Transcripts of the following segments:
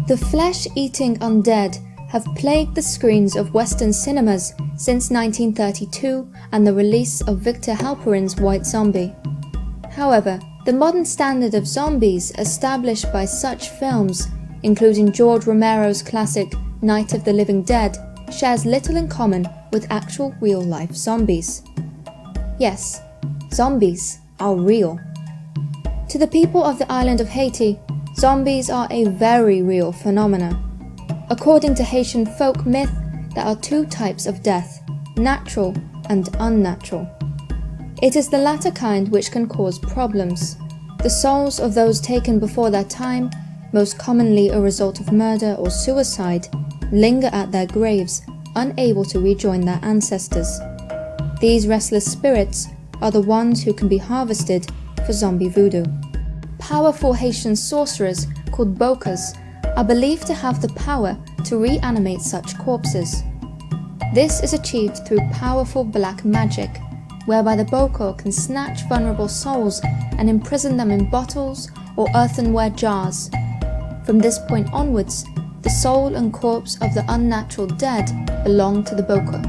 The flesh-eating undead have plagued the screens of Western cinemas since 1932 and the release of Victor Halperin's White Zombie. However, the modern standard of zombies established by such films, including George Romero's classic Night of the Living Dead, shares little in common with actual real-life zombies. Yes, zombies are real. To the people of the island of Haiti, zombies are a very real phenomena. According to Haitian folk myth, there are two types of death, natural and unnatural. It is the latter kind which can cause problems. The souls of those taken before their time, most commonly a result of murder or suicide, linger at their graves, unable to rejoin their ancestors. These restless spirits are the ones who can be harvested for zombie voodoo. Powerful Haitian sorcerers called bokas are believed to have the power to reanimate such corpses. This is achieved through powerful black magic, whereby the boko can snatch vulnerable souls and imprison them in bottles or earthenware jars. From this point onwards, the soul and corpse of the unnatural dead belong to the boko.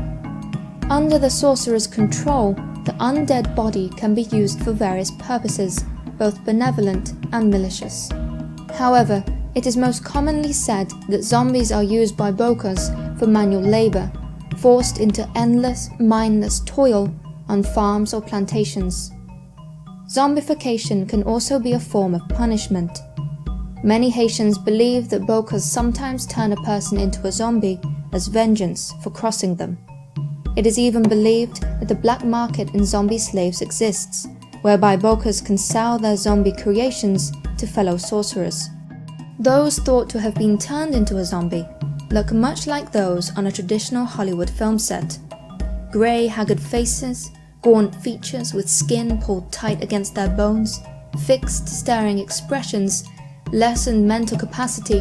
Under the sorcerer's control, the undead body can be used for various purposes, both benevolent and malicious. However, it is most commonly said that zombies are used by bokas for manual labor, forced into endless, mindless toil on farms or plantations. Zombification can also be a form of punishment. Many Haitians believe that bokas sometimes turn a person into a zombie as vengeance for crossing them. It is even believed that the black market in zombie slaves exists, whereby bokas can sell their zombie creations to fellow sorcerers. Those thought to have been turned into a zombie look much like those on a traditional Hollywood film set. Grey, haggard faces, gaunt features with skin pulled tight against their bones, fixed, staring expressions, lessened mental capacity,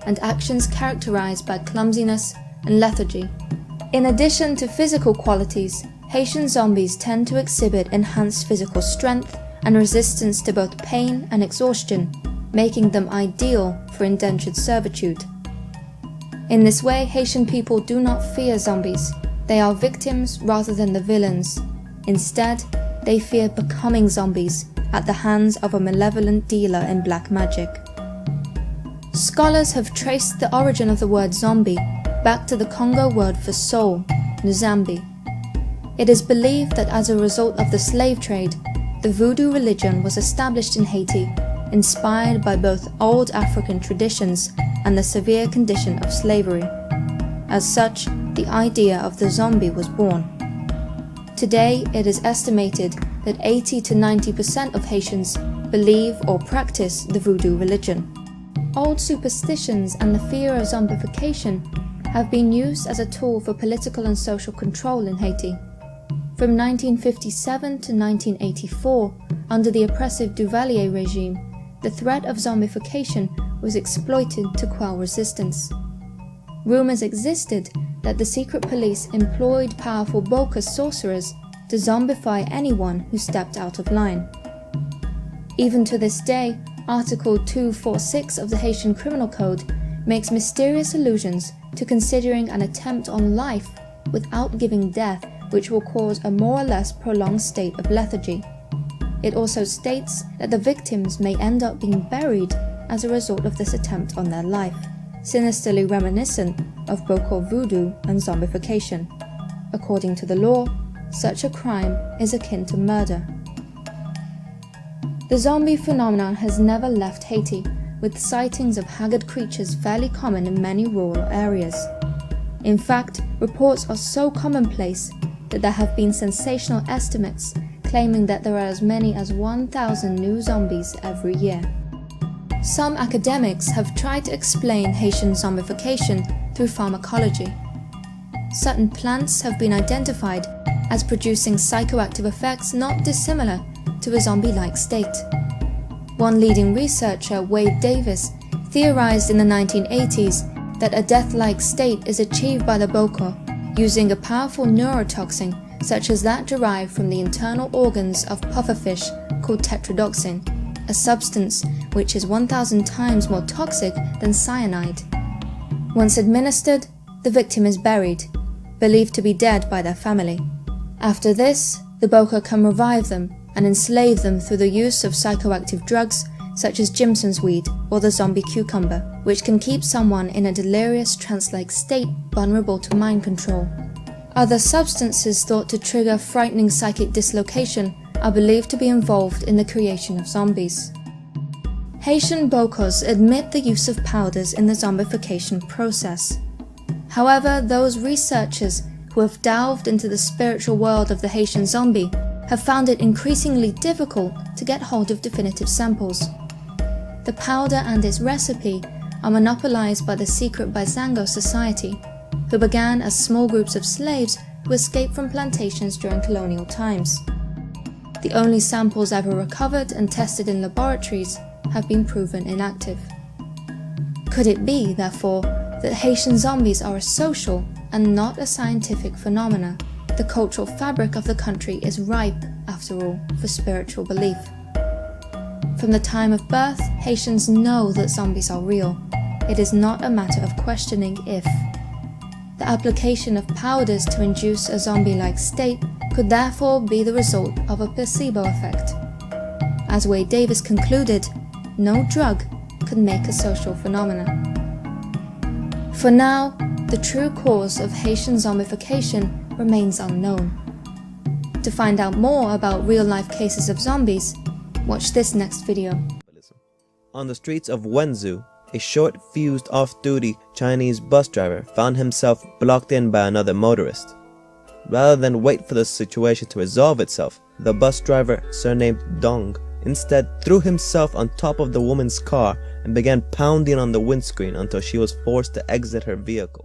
and actions characterized by clumsiness and lethargy. In addition to physical qualities, Haitian zombies tend to exhibit enhanced physical strength and resistance to both pain and exhaustion, making them ideal for indentured servitude. In this way, Haitian people do not fear zombies. They are victims rather than the villains. Instead, they fear becoming zombies at the hands of a malevolent dealer in black magic. Scholars have traced the origin of the word zombie back to the Congo word for soul, Nzambi. It is believed that as a result of the slave trade, the Voodoo religion was established in Haiti, inspired by both old African traditions and the severe condition of slavery. As such, the idea of the zombie was born. Today, it is estimated that 80 to 90% of Haitians believe or practice the Voodoo religion. Old superstitions and the fear of zombification have been used as a tool for political and social control in Haiti. From 1957 to 1984, under the oppressive Duvalier regime, the threat of zombification was exploited to quell resistance. Rumors existed that the secret police employed powerful bokas sorcerers to zombify anyone who stepped out of line. Even to this day, Article 246 of the Haitian Criminal Code makes mysterious allusions to considering an attempt on life without giving death, which will cause a more or less prolonged state of lethargy. It also states that the victims may end up being buried as a result of this attempt on their life, sinisterly reminiscent of boko voodoo and zombification. According to the law, such a crime is akin to murder. The zombie phenomenon has never left Haiti, with sightings of haggard creatures fairly common in many rural areas. In fact, reports are so commonplace that there have been sensational estimates claiming that there are as many as 1,000 new zombies every year. Some academics have tried to explain Haitian zombification through pharmacology. Certain plants have been identified as producing psychoactive effects not dissimilar to a zombie-like state. One leading researcher, Wade Davis, theorized in the 1980s that a death-like state is achieved by the boko using a powerful neurotoxin such as that derived from the internal organs of pufferfish called tetrodotoxin, a substance which is 1,000 times more toxic than cyanide. Once administered, the victim is buried, believed to be dead by their family. After this, the Boka can revive them and enslave them through the use of psychoactive drugs such as Jimson's weed or the zombie cucumber, which can keep someone in a delirious trance-like state vulnerable to mind control. Other substances thought to trigger frightening psychic dislocation are believed to be involved in the creation of zombies. Haitian Bokos admit the use of powders in the zombification process. However, those researchers who have delved into the spiritual world of the Haitian zombie have found it increasingly difficult to get hold of definitive samples. The powder and its recipe are monopolized by the secret Baizango society, who began as small groups of slaves who escaped from plantations during colonial times. The only samples ever recovered and tested in laboratories have been proven inactive. Could it be, therefore, that Haitian zombies are a social and not a scientific phenomena? The cultural fabric of the country is ripe, after all, for spiritual belief. From the time of birth, Haitians know that zombies are real. It is not a matter of questioning if. The application of powders to induce a zombie-like state could therefore be the result of a placebo effect. As Wade Davis concluded, no drug could make a social phenomenon. For now, the true cause of Haitian zombification remains unknown. To find out more about real-life cases of zombies, watch this next video. On the streets of Wenzhou, a short-fused off-duty Chinese bus driver found himself blocked in by another motorist. Rather than wait for the situation to resolve itself, the bus driver, surnamed Dong, instead threw himself on top of the woman's car and began pounding on the windscreen until she was forced to exit her vehicle.